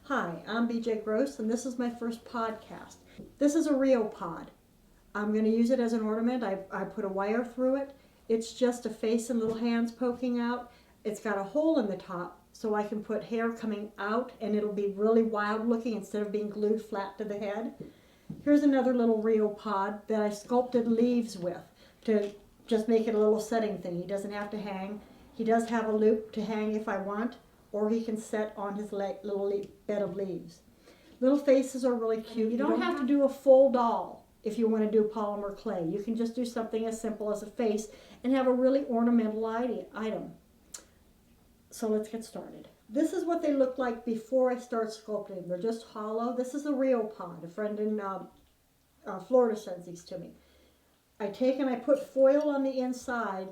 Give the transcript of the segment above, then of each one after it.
Hi, I'm BJ Gross, and this is my first podcast. This is a Rio pod. I'm going to use it as an ornament. I put a wire through it. It's just a face and little hands poking out. It's got a hole in the top, so I can put hair coming out, and it'll be really wild looking instead of being glued flat to the head. Here's another little Rio pod that I sculpted leaves with to just make it a little setting thing. He doesn't have to hang. He does have a loop to hang if I want, or he can set on his little bed of leaves. Little faces are really cute. You don't have to do a full doll if you want to do polymer clay. You can just do something as simple as a face and have a really ornamental item. So let's get started. This is what they look like before I start sculpting. They're just hollow. This is a Rio pod. A friend in Florida sends these to me. I take and I put foil on the inside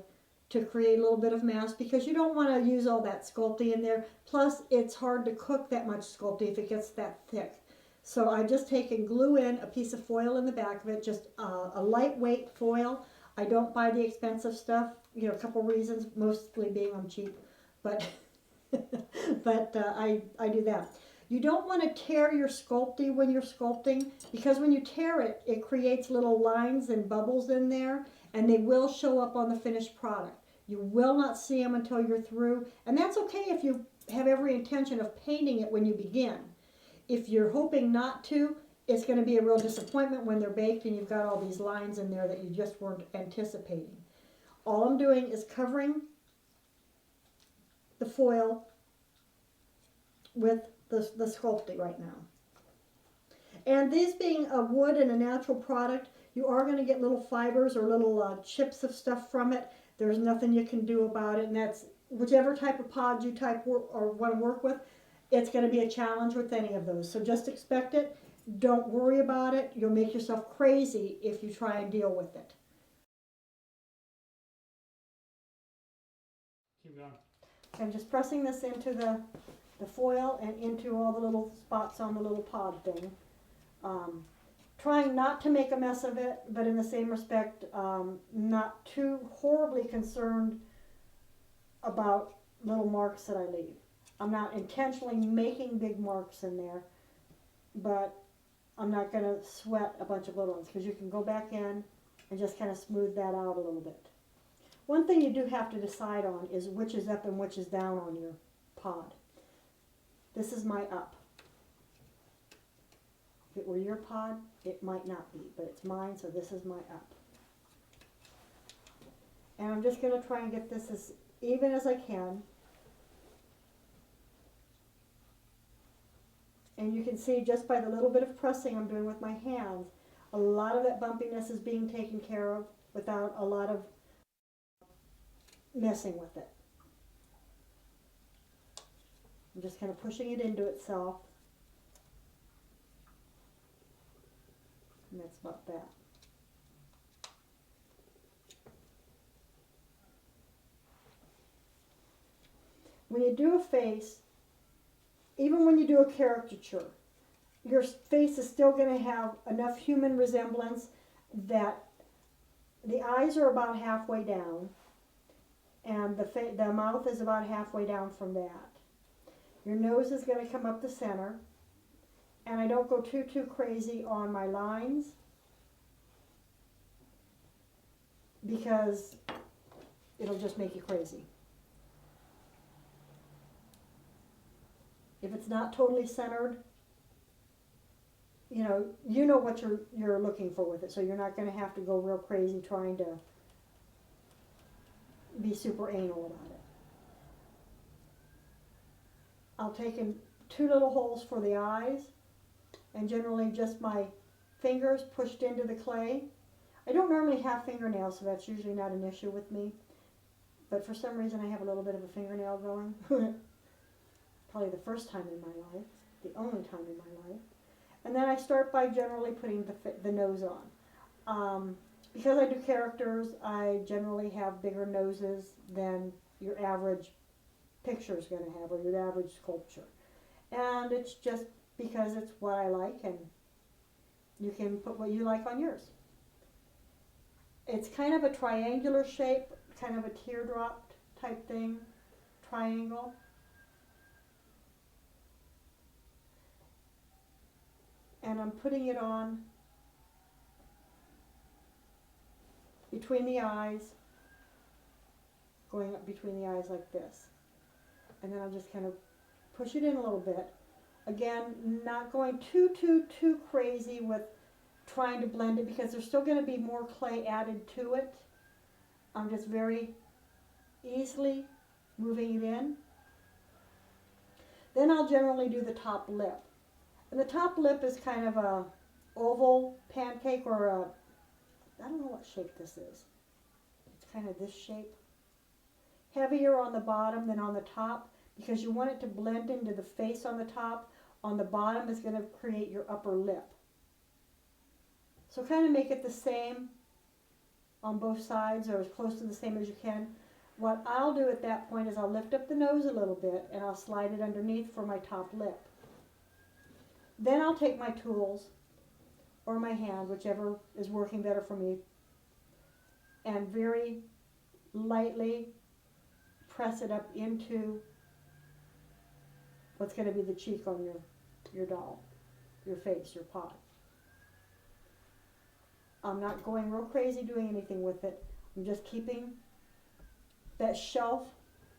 to create a little bit of mass because you don't want to use all that Sculpting in there. Plus, it's hard to cook that much Sculpting if it gets that thick. So I just take and glue in a piece of foil in the back of it, just a lightweight foil. I don't buy the expensive stuff, a couple reasons, mostly being I'm cheap, but I do that. You don't want to tear your Sculpting when you're sculpting because when you tear it, it creates little lines and bubbles in there, and they will show up on the finished product. You will not see them until you're through, and that's okay if you have every intention of painting it when you begin. If you're hoping not to, it's going to be a real disappointment when they're baked and you've got all these lines in there that you just weren't anticipating. All I'm doing is covering the foil with the Sculpting right now. And these being a wood and a natural product, you are going to get little fibers or little chips of stuff from it. There's nothing you can do about it, and that's whichever type of pod you want to work with, it's going to be a challenge with any of those. So just expect it. Don't worry about it. You'll make yourself crazy if you try and deal with it. Keep going. I'm just pressing this into the foil and into all the little spots on the little pod thing. Trying not to make a mess of it, but in the same respect, not too horribly concerned about little marks that I leave. I'm not intentionally making big marks in there, but I'm not going to sweat a bunch of little ones because you can go back in and just kind of smooth that out a little bit. One thing you do have to decide on is which is up and which is down on your pod. This is my up. If it were your pod, it might not be, but it's mine, so this is my up. And I'm just going to try and get this as even as I can. And you can see just by the little bit of pressing I'm doing with my hands, a lot of that bumpiness is being taken care of without a lot of messing with it. I'm just kind of pushing it into itself. And that's about that. When you do a face, even when you do a caricature, your face is still going to have enough human resemblance that the eyes are about halfway down and the mouth is about halfway down from that. Your nose is going to come up the center, and I don't go too crazy on my lines because it'll just make you crazy. If it's not totally centered, you know what you're looking for with it, so you're not going to have to go real crazy trying to be super anal about it. I'll take in 2 little holes for the eyes, and generally just my fingers pushed into the clay. I don't normally have fingernails, so that's usually not an issue with me, but for some reason I have a little bit of a fingernail going. Probably the first time in my life, the only time in my life. And then I start by generally putting the nose on. Because I do characters, I generally have bigger noses than your average picture is going to have, or your average sculpture. And it's just because it's what I like, and you can put what you like on yours. It's kind of a triangular shape, kind of a teardrop type thing, triangle. and I'm putting it on between the eyes, going up between the eyes like this. And then I'll just kind of push it in a little bit. Again, not going too crazy with trying to blend it, because there's still going to be more clay added to it. I'm just very easily moving it in. Then I'll generally do the top lip. And the top lip is kind of a oval pancake, or a, I don't know what shape this is. It's kind of this shape. Heavier on the bottom than on the top, because you want it to blend into the face on the top. On the bottom is going to create your upper lip. So kind of make it the same on both sides, or as close to the same as you can. What I'll do at that point is I'll lift up the nose a little bit and I'll slide it underneath for my top lip. Then I'll take my tools or my hand, whichever is working better for me, and very lightly press it up into what's going to be the cheek on your doll, your face, your pot. I'm not going real crazy doing anything with it. I'm just keeping that shelf,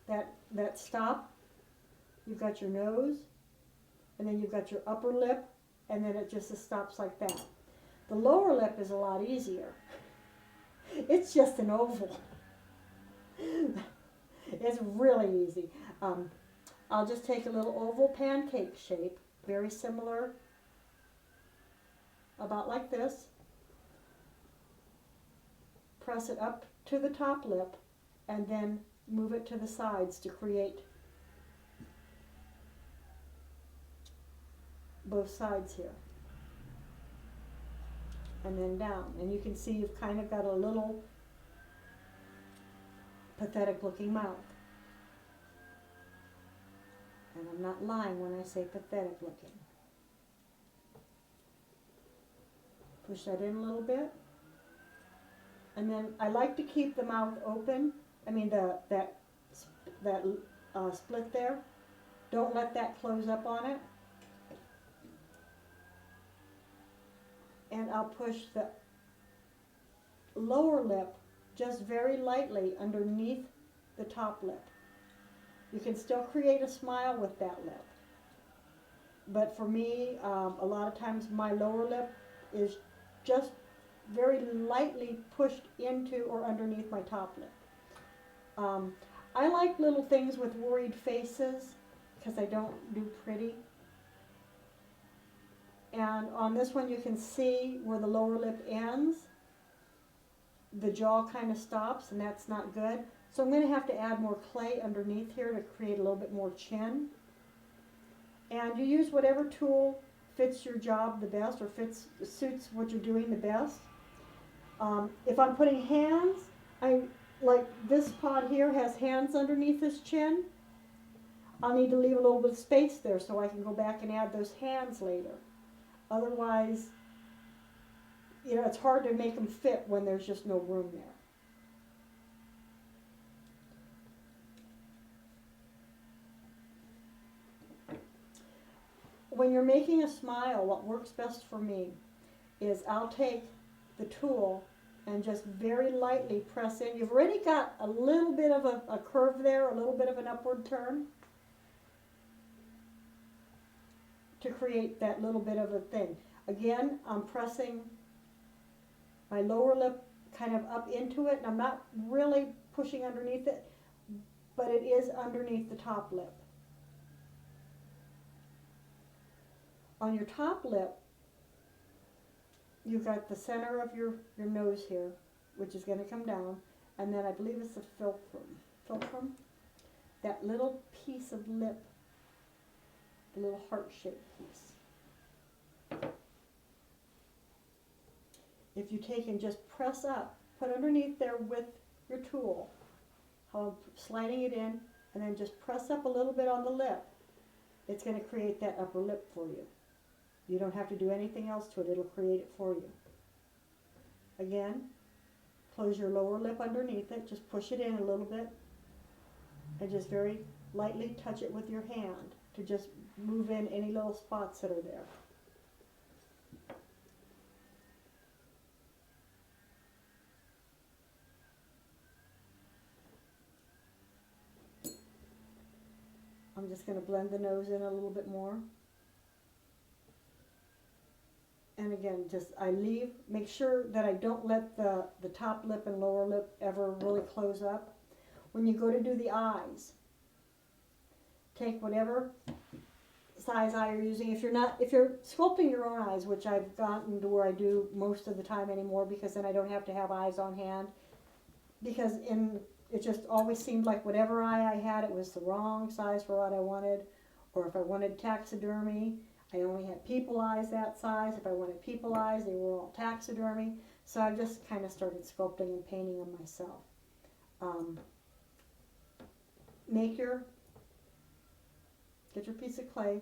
that stop. You've got your nose, and then you've got your upper lip, and then it just stops like that. The lower lip is a lot easier. It's just an oval. It's really easy. I'll just take a little oval pancake shape, very similar, about like this. Press it up to the top lip, and then move it to the sides to create both sides here. And then down. And you can see you've kind of got a little pathetic looking mouth. And I'm not lying when I say pathetic looking. Push that in a little bit. And then I like to keep the mouth open. I mean that split there. Don't let that close up on it. And I'll push the lower lip just very lightly underneath the top lip. You can still create a smile with that lip. But for me, a lot of times my lower lip is just very lightly pushed into or underneath my top lip. I like little things with worried faces because I don't do pretty. And on this one you can see where the lower lip ends. The jaw kind of stops, and that's not good. So I'm going to have to add more clay underneath here to create a little bit more chin. And you use whatever tool fits your job the best, or suits what you're doing the best. If I'm putting hands, like this pot here has hands underneath this chin. I'll need to leave a little bit of space there so I can go back and add those hands later. Otherwise, you know, it's hard to make them fit when there's just no room there. When you're making a smile, what works best for me is I'll take the tool and just very lightly press in. You've already got a little bit of a curve there, a little bit of an upward turn, to create that little bit of a thing. Again, I'm pressing my lower lip kind of up into it, and I'm not really pushing underneath it, but it is underneath the top lip. On your top lip, you've got the center of your nose here, which is going to come down, and then I believe it's the philtrum, that little piece of lip, the little heart-shaped piece. If you take and just press up, put underneath there with your tool, how I'm sliding it in, and then just press up a little bit on the lip, it's going to create that upper lip for you. You don't have to do anything else to it. It'll create it for you. Again, close your lower lip underneath it. Just push it in a little bit. And just very lightly touch it with your hand to just move in any little spots that are there. I'm just going to blend the nose in a little bit more. And again, make sure that I don't let the top lip and lower lip ever really close up. When you go to do the eyes, take whatever size eye you're using. If you're sculpting your own eyes, which I've gotten to where I do most of the time anymore, because then I don't have to have eyes on hand. Because it just always seemed like whatever eye I had, it was the wrong size for what I wanted. Or if I wanted taxidermy, I only had people eyes that size. If I wanted people eyes, they were all taxidermy. So I just kind of started sculpting and painting them myself. Get your piece of clay,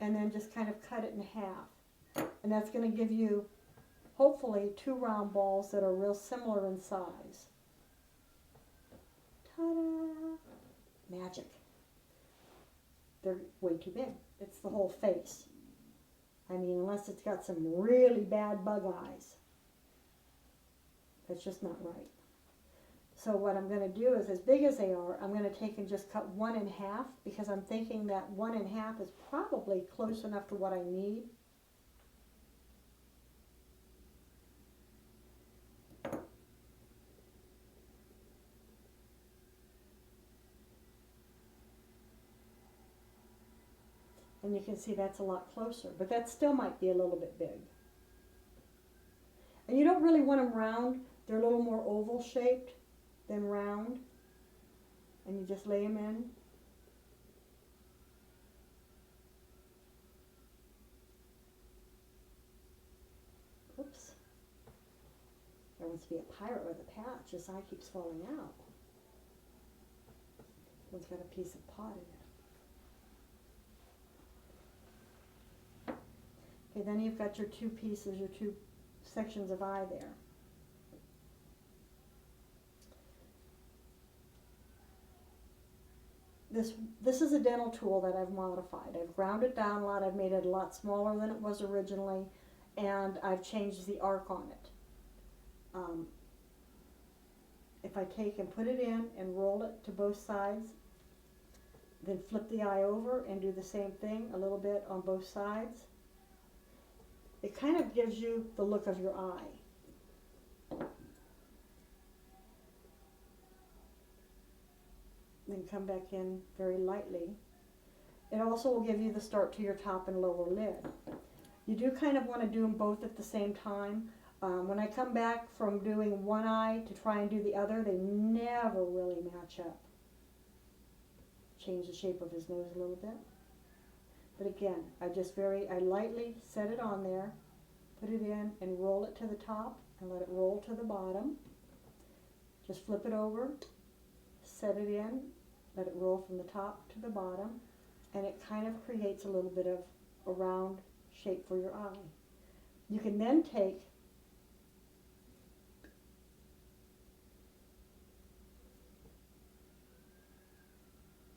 and then just kind of cut it in half. And that's going to give you, hopefully, 2 round balls that are real similar in size. Ta-da! Magic. They're way too big. It's the whole face. I mean, unless it's got some really bad bug eyes. That's just not right. So what I'm going to do is, as big as they are, I'm going to take and just cut 1 in half, because I'm thinking that 1 in half is probably close enough to what I need. And you can see that's a lot closer, but that still might be a little bit big. And you don't really want them round. They're a little more oval shaped than round. And you just lay them in. Oops. There wants to be a pirate with a patch. His eye keeps falling out. One's got a piece of pot in it. Okay, then you've got your 2 pieces, your 2 sections of eye there. This is a dental tool that I've modified. I've ground it down a lot. I've made it a lot smaller than it was originally, and I've changed the arc on it. If I take and put it in and roll it to both sides, then flip the eye over and do the same thing a little bit on both sides, it kind of gives you the look of your eye. Then come back in very lightly. It also will give you the start to your top and lower lid. You do kind of want to do them both at the same time. When I come back from doing one eye to try and do the other, they never really match up. Change the shape of his nose a little bit. But again, I lightly set it on there, put it in, and roll it to the top and let it roll to the bottom. Just flip it over, set it in, let it roll from the top to the bottom, and it kind of creates a little bit of a round shape for your eye. You can then take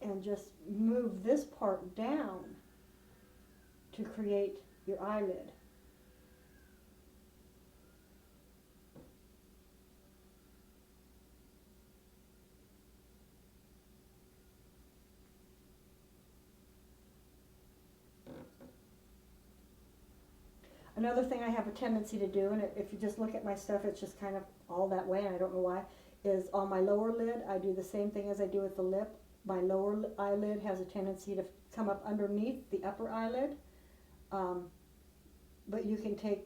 and just move this part down to create your eyelid. Another thing I have a tendency to do, and if you just look at my stuff, it's just kind of all that way, and I don't know why, is on my lower lid, I do the same thing as I do with the lip. My lower eyelid has a tendency to come up underneath the upper eyelid. But you can take,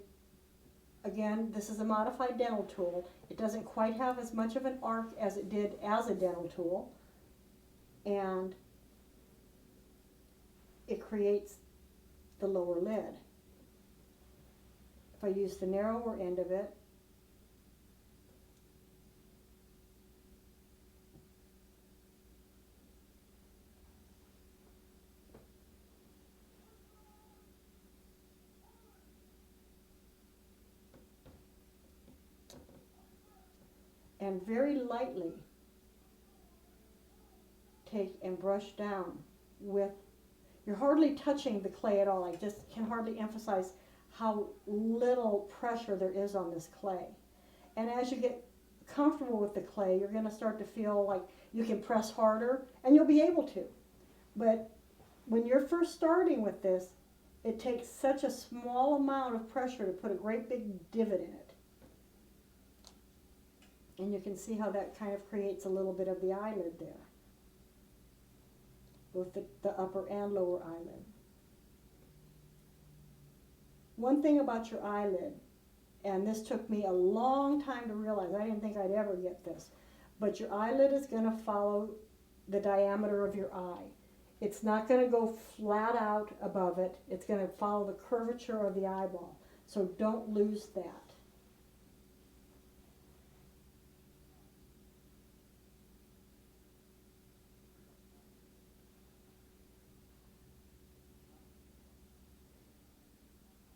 again, this is a modified dental tool. It doesn't quite have as much of an arc as it did as a dental tool. And it creates the lower lid. If I use the narrower end of it, and very lightly take and brush down with, you're hardly touching the clay at all. I just can hardly emphasize how little pressure there is on this clay. And as you get comfortable with the clay, you're going to start to feel like you can press harder, and you'll be able to. But when you're first starting with this, it takes such a small amount of pressure to put a great big divot in it. And you can see how that kind of creates a little bit of the eyelid there. Both the upper and lower eyelid. One thing about your eyelid, and this took me a long time to realize, I didn't think I'd ever get this, but your eyelid is going to follow the diameter of your eye. It's not going to go flat out above it. It's going to follow the curvature of the eyeball. So don't lose that.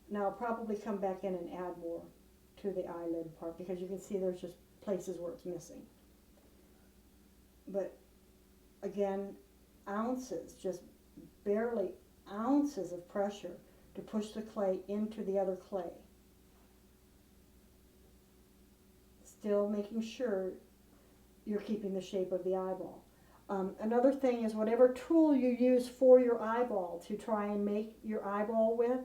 Now I'll probably come back in and add more to the eyelid part because you can see there's just places where it's missing. But again, ounces, just barely ounces of pressure to push the clay into the other clay. Still making sure you're keeping the shape of the eyeball. Another thing is whatever tool you use for your eyeball to try and make your eyeball with,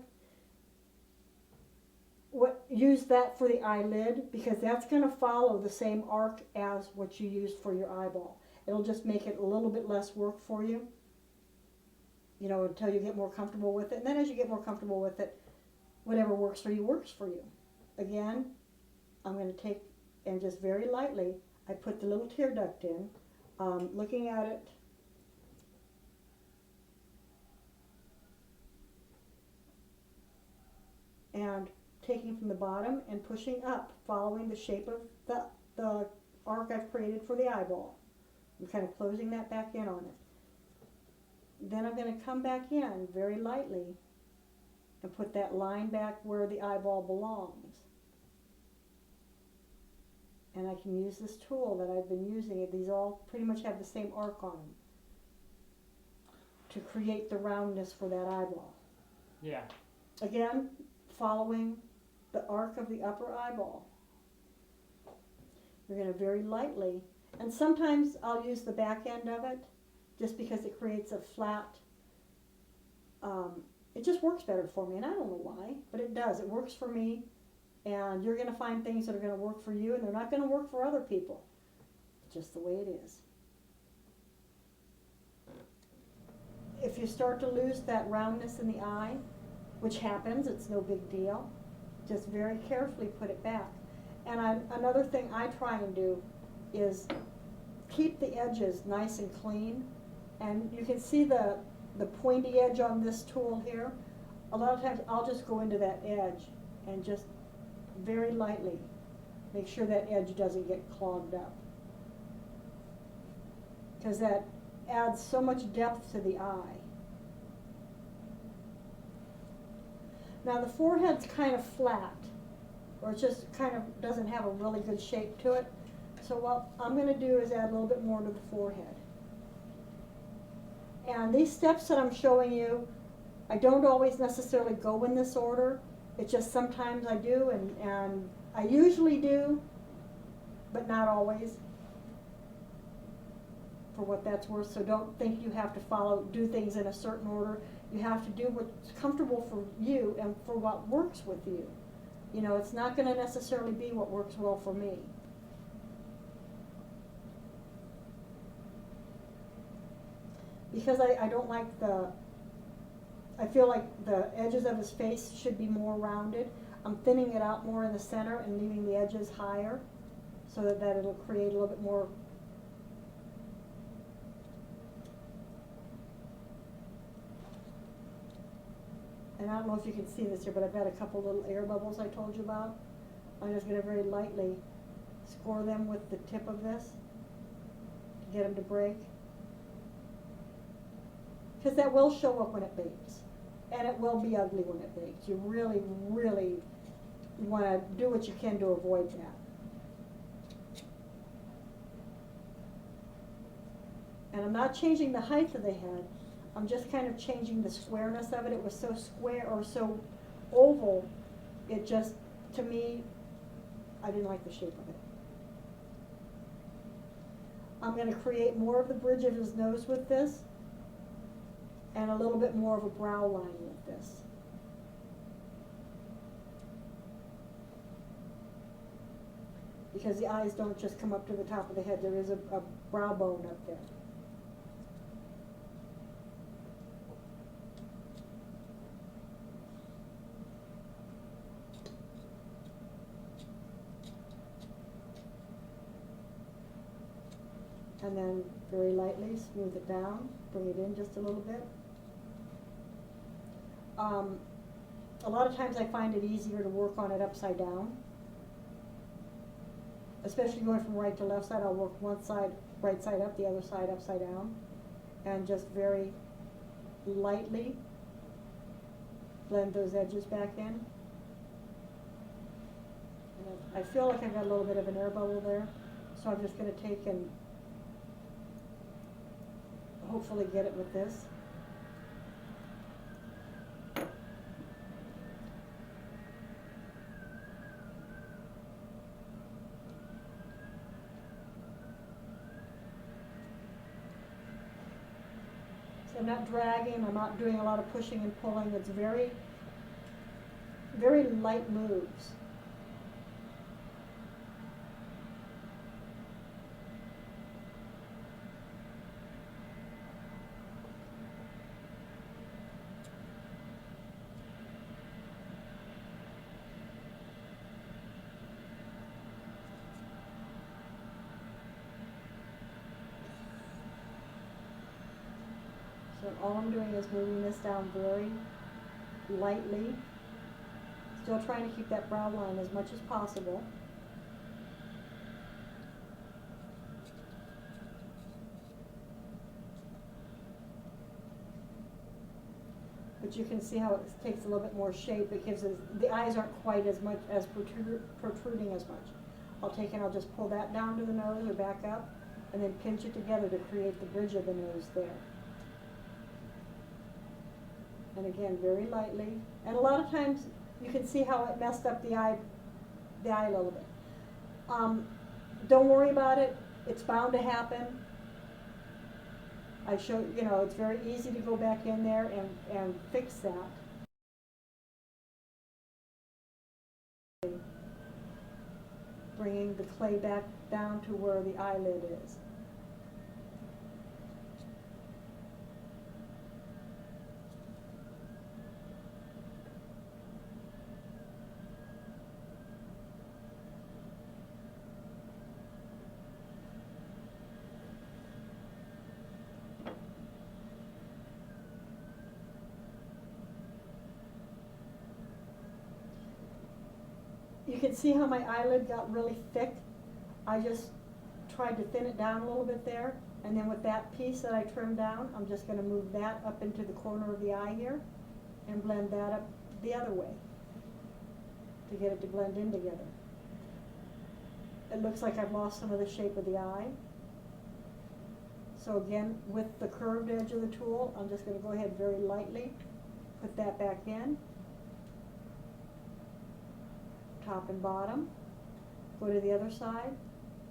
use that for the eyelid because that's going to follow the same arc as what you used for your eyeball. It'll just make it a little bit less work for you, you know, until you get more comfortable with it. And then as you get more comfortable with it, whatever works for you works for you. Again, I'm going to take and just very lightly, I put the little tear duct in, looking at it. And taking from the bottom and pushing up, following the shape of the arc I've created for the eyeball. I'm kind of closing that back in on it. Then I'm going to come back in very lightly and put that line back where the eyeball belongs. And I can use this tool that I've been using. These all pretty much have the same arc on them to create the roundness for that eyeball. Yeah. Again, following the arc of the upper eyeball. You're going to very lightly, and sometimes I'll use the back end of it just because it creates a flat, it just works better for me, and I don't know why, but it does. It works for me, and you're going to find things that are going to work for you, and they're not going to work for other people. It's just the way it is. If you start to lose that roundness in the eye, which happens, it's no big deal, just very carefully put it back. And another thing I try and do is keep the edges nice and clean. And you can see the pointy edge on this tool here. A lot of times I'll just go into that edge and just very lightly make sure that edge doesn't get clogged up. Because that adds so much depth to the eye. Now the forehead's kind of flat, or it just kind of doesn't have a really good shape to it. So what I'm going to do is add a little bit more to the forehead. And these steps that I'm showing you, I don't always necessarily go in this order. It's just sometimes I do, and I usually do, but not always, for what that's worth. So don't think you have to do things in a certain order. You have to do what's comfortable for you and for what works with you. You know, it's not going to necessarily be what works well for me. Because I don't like I feel like the edges of his face should be more rounded. I'm thinning it out more in the center and leaving the edges higher so that it'll create a little bit more . And I don't know if you can see this here, but I've got a couple little air bubbles I told you about. I'm just going to very lightly score them with the tip of this to get them to break. Because that will show up when it bakes. And it will be ugly when it bakes. You really, really want to do what you can to avoid that. And I'm not changing the height of the head. I'm just kind of changing the squareness of it. It was so square or so oval, it just, to me, I didn't like the shape of it. I'm going to create more of the bridge of his nose with this. and a little bit more of a brow line with this. Because the eyes don't just come up to the top of the head, there is a brow bone up there. And then very lightly smooth it down, bring it in just a little bit. A lot of times I find it easier to work on it upside down. Especially going from right to left side, I'll work one side right side up, the other side upside down. And just very lightly blend those edges back in. And I feel like I've got a little bit of an air bubble there, so I'm just going to take and hopefully get it with this. So I'm not dragging, I'm not doing a lot of pushing and pulling. It's very, very light moves. So all I'm doing is moving this down very lightly, still trying to keep that brow line as much as possible. But you can see how it takes a little bit more shape. It gives it, the eyes aren't quite as much as protruding as much. I'll take and I'll just pull that down to the nose or back up, and then pinch it together to create the bridge of the nose there. And again, very lightly. And a lot of times you can see how it messed up the eye a little bit. Don't worry about it. It's bound to happen. I show, you know, it's very easy to go back in there and fix that. Bringing the clay back down to where the eyelid is. You can see how my eyelid got really thick. I just tried to thin it down a little bit there. And then with that piece that I trimmed down, I'm just going to move that up into the corner of the eye here and blend that up the other way to get it to blend in together. It looks like I've lost some of the shape of the eye. So again, with the curved edge of the tool, I'm just going to go ahead very lightly, put that back in. Top and bottom, go to the other side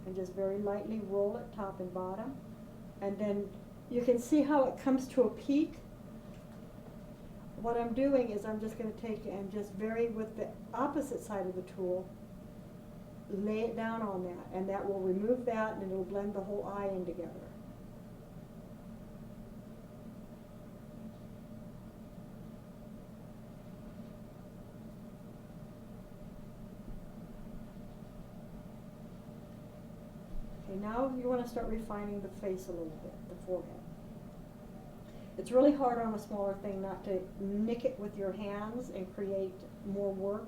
and just very lightly roll it top and bottom, and then you can see how it comes to a peak. What I'm doing is I'm just going to take and just very with the opposite side of the tool lay it down on that, and that will remove that and it'll blend the whole eye in together. Okay, now you want to start refining the face a little bit, the forehead. It's really hard on a smaller thing not to nick it with your hands and create more work,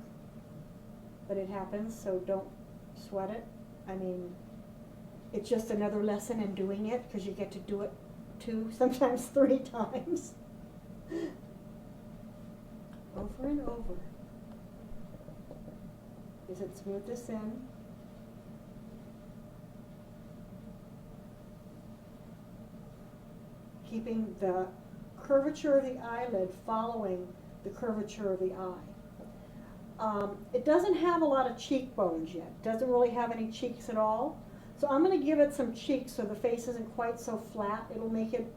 but it happens, so don't sweat it. I mean, it's just another lesson in doing it, because you get to do it 2, sometimes 3 times. Over and over. Is it smooth this in? Keeping the curvature of the eyelid following the curvature of the eye. It doesn't have a lot of cheekbones yet. Doesn't really have any cheeks at all. So I'm going to give it some cheeks so the face isn't quite so flat. It'll make it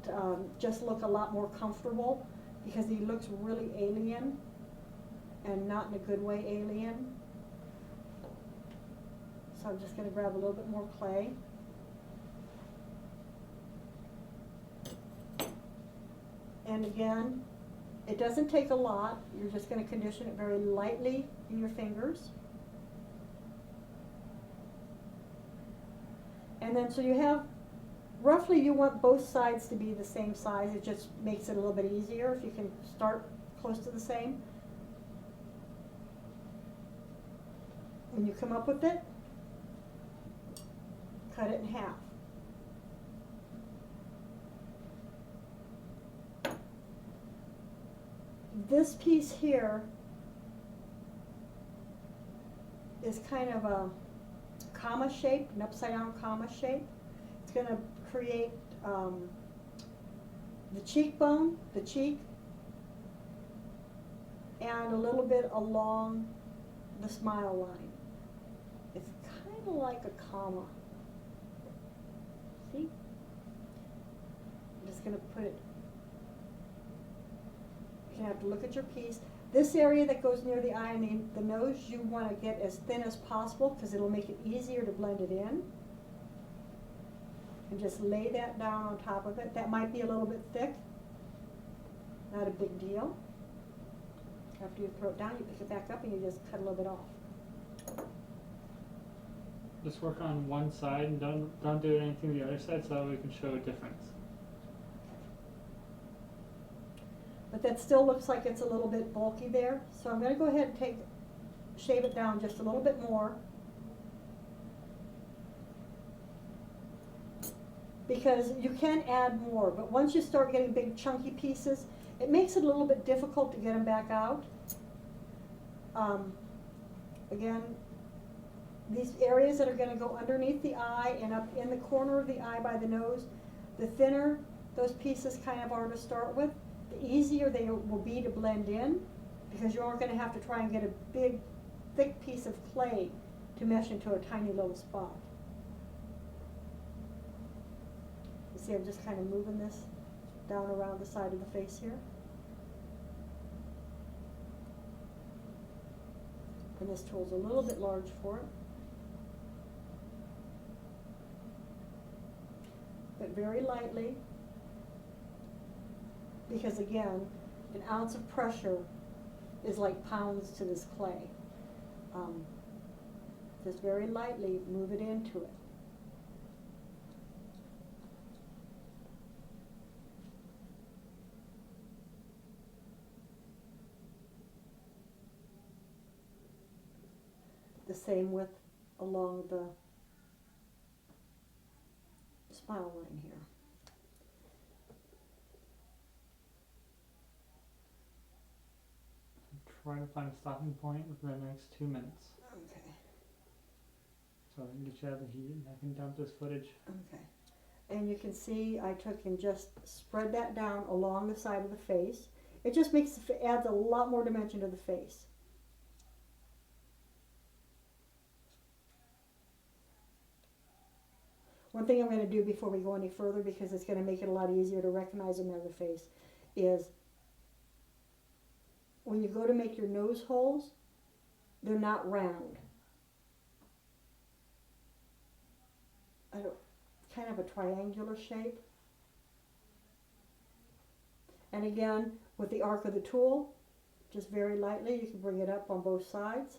just look a lot more comfortable because he looks really alien and not in a good way alien. So I'm just going to grab a little bit more clay. And again, it doesn't take a lot. You're just going to condition it very lightly in your fingers. And then so you have, roughly you want both sides to be the same size. It just makes it a little bit easier if you can start close to the same. When you come up with it, cut it in half. This piece here is kind of a comma shape, an upside down comma shape. It's going to create the cheekbone, the cheek, and a little bit along the smile line. It's kind of like a comma. See? I'm just going to put it. You have to look at your piece. This area that goes near the eye and the nose, you want to get as thin as possible because it'll make it easier to blend it in. And just lay that down on top of it. That might be a little bit thick. Not a big deal. After you throw it down, you pick it back up and you just cut a little bit off. Just work on one side and don't do anything to the other side so that we can show a difference. But that still looks like it's a little bit bulky there. So I'm going to go ahead and shave it down just a little bit more. Because you can add more, but once you start getting big chunky pieces, it makes it a little bit difficult to get them back out. Again, these areas that are going to go underneath the eye and up in the corner of the eye by the nose, the thinner those pieces kind of are to start with, the easier they will be to blend in, because you aren't going to have to try and get a big, thick piece of clay to mesh into a tiny little spot. You see, I'm just kind of moving this down around the side of the face here. And this tool's a little bit large for it. But very lightly. Because again, an ounce of pressure is like pounds to this clay. Just very lightly move it into it. The same with along the smile line here. Try to find a stopping point within the next 2 minutes. Okay. So I can get you out of the heat and I can dump this footage. Okay. And you can see I took and just spread that down along the side of the face. It just adds a lot more dimension to the face. One thing I'm going to do before we go any further, because it's going to make it a lot easier to recognize another face, is when you go to make your nose holes, they're not round. Kind of a triangular shape. And again, with the arc of the tool, just very lightly, you can bring it up on both sides.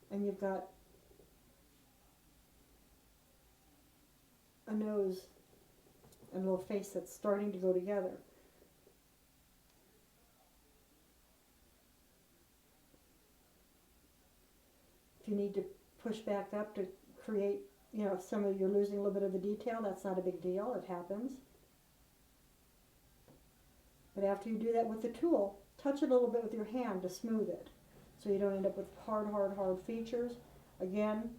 And you've got a nose and a little face that's starting to go together. If you need to push back up to create, if you're losing a little bit of the detail, that's not a big deal, it happens. But after you do that with the tool, touch it a little bit with your hand to smooth it, so you don't end up with hard features. Again,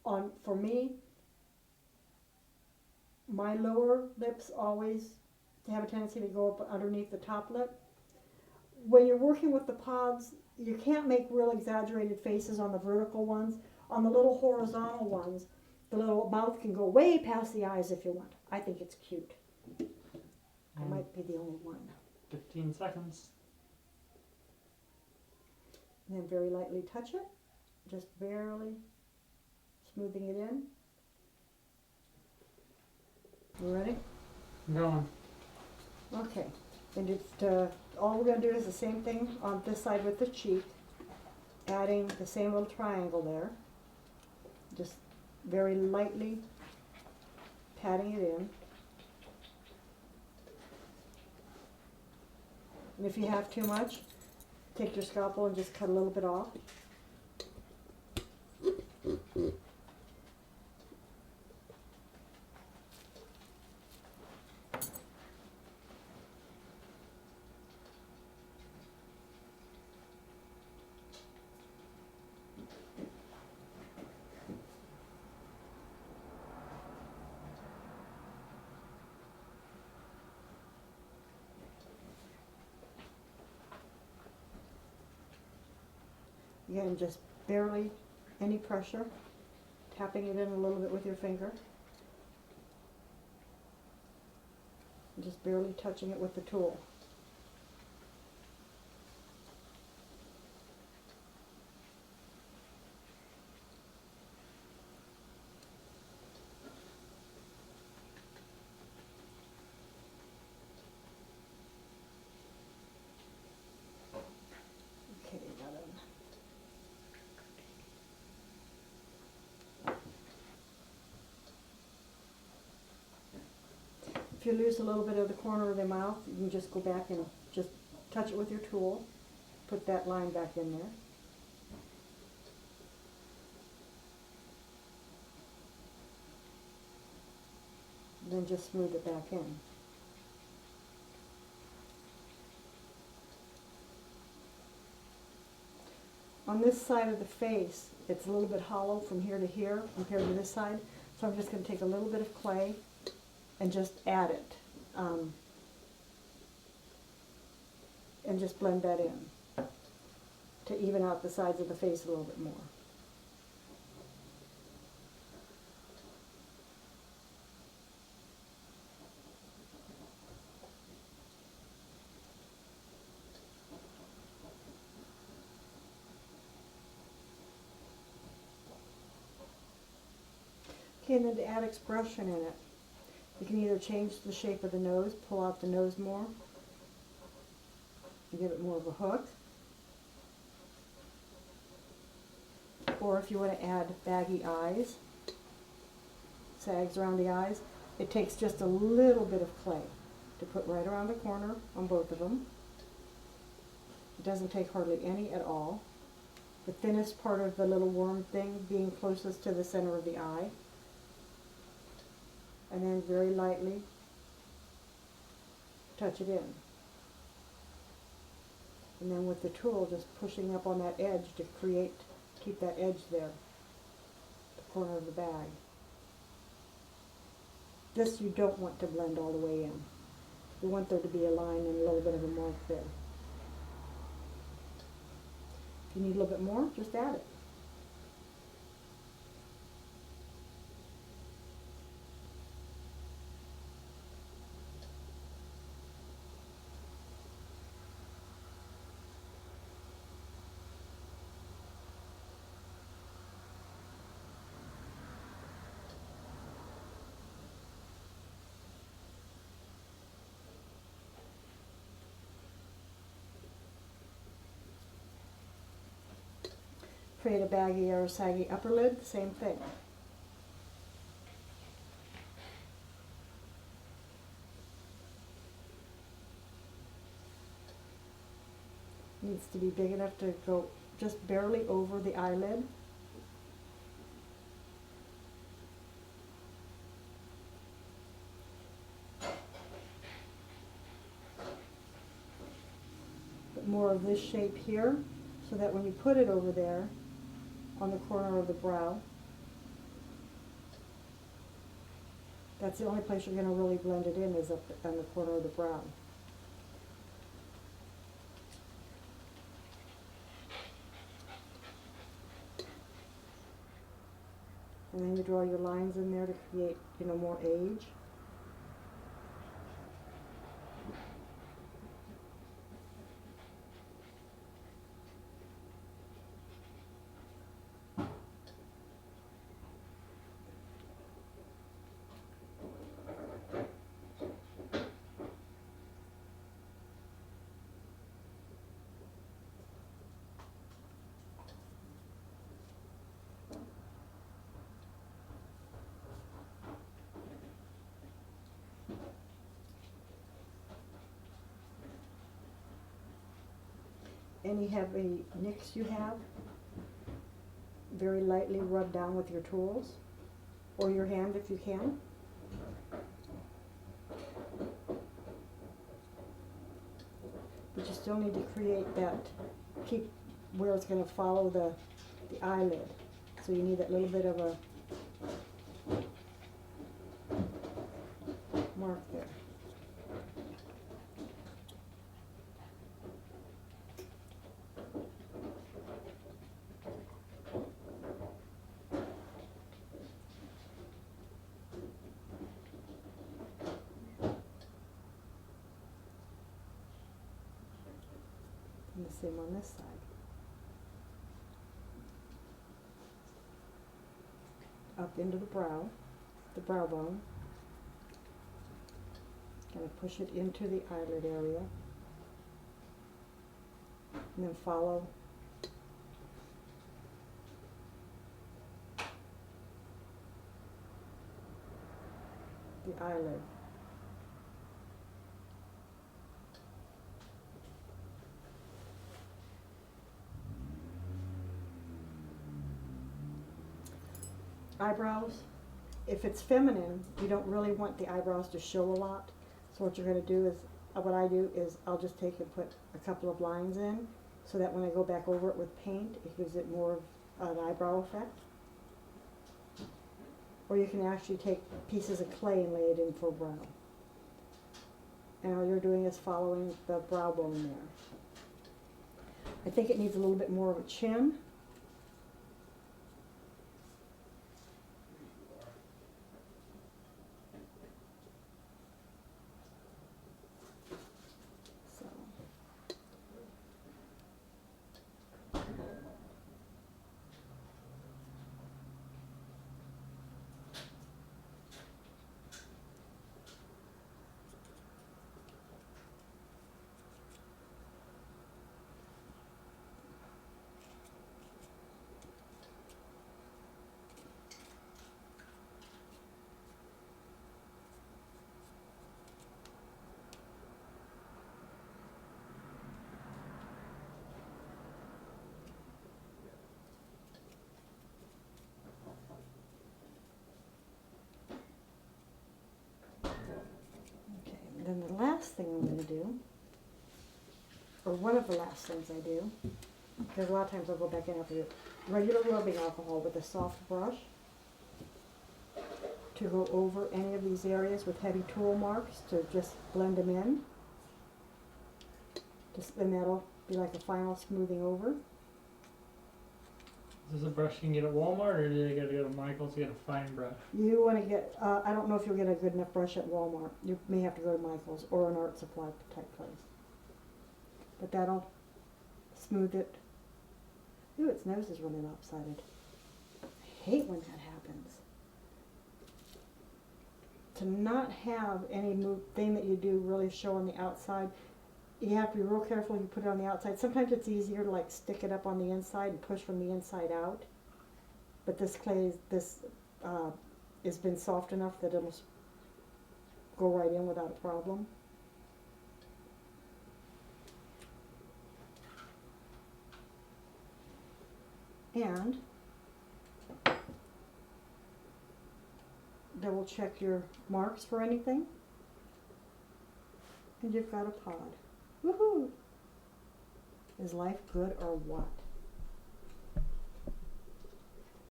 for me, my lower lips always have a tendency to go up underneath the top lip. When you're working with the pods, you can't make real exaggerated faces on the vertical ones. On the little horizontal ones, The little mouth can go way past the eyes if you want. I think it's cute. I And might be the only one. 15 seconds. And then very lightly touch it, just barely smoothing it in. You ready? I'm going. Okay. And all we're going to do is the same thing on this side with the cheek, adding the same little triangle there. Just very lightly patting it in. And if you have too much, take your scalpel and just cut a little bit off. Again, just barely any pressure, tapping it in a little bit with your finger. And just barely touching it with the tool. Okay, got it. If you lose a little bit of the corner of the mouth, you can just go back and just touch it with your tool. Put that line back in there. And then just smooth it back in. On this side of the face, it's a little bit hollow from here to here compared to this side. So I'm just going to take a little bit of clay and just add it. And just blend that in to even out the sides of the face a little bit more. Okay, and then to add expression in it, you can either change the shape of the nose, pull out the nose more, and give it more of a hook. Or if you want to add baggy eyes, sags around the eyes, it takes just a little bit of clay to put right around the corner on both of them. It doesn't take hardly any at all. The thinnest part of the little worm thing being closest to the center of the eye. And then very lightly touch it in. And then with the tool just pushing up on that edge to keep that edge there, the corner of the bag. This you don't want to blend all the way in. You want there to be a line and a little bit of a mark there. If you need a little bit more, just add it. Create a baggy or a saggy upper lid, the same thing. Needs to be big enough to go just barely over the eyelid. But more of this shape here, so that when you put it over there, on the corner of the brow, that's the only place you're going to really blend it in, is up on the corner of the brow. And then you draw your lines in there to create, you know, more age. Any heavy nicks you have, very lightly rub down with your tools, or your hand if you can. But you still need to create that, keep where it's going to follow the eyelid. So you need that little bit of a mark there. And the same on this side. Up into the brow bone. Kind of push it into the eyelid area. And then follow the eyelid. Eyebrows, if it's feminine, you don't really want the eyebrows to show a lot. So what you're going to do is, what I do is I'll just take and put a couple of lines in so that when I go back over it with paint, it gives it more of an eyebrow effect. Or you can actually take pieces of clay and lay it in for brow. And all you're doing is following the brow bone there. I think it needs a little bit more of a chin. Then the last thing I'm going to do, or one of the last things I do, because a lot of times I'll go back in after regular rubbing alcohol with a soft brush to go over any of these areas with heavy tool marks to just blend them in. And that'll be like a final smoothing over. Is this a brush you can get at Walmart, or do you gotta go to Michael's to get a fine brush? You want to get, I don't know if you'll get a good enough brush at Walmart. You may have to go to Michael's or an art supply type place. But that'll smooth it. Ooh, its nose is really lopsided. I hate when that happens. To not have any thing that you do really show on the outside, you have to be real careful you put it on the outside. Sometimes it's easier to like stick it up on the inside and push from the inside out. But this clay, has been soft enough that it'll go right in without a problem. And double check your marks for anything. And you've got a pod. Woohoo! Is life good or what?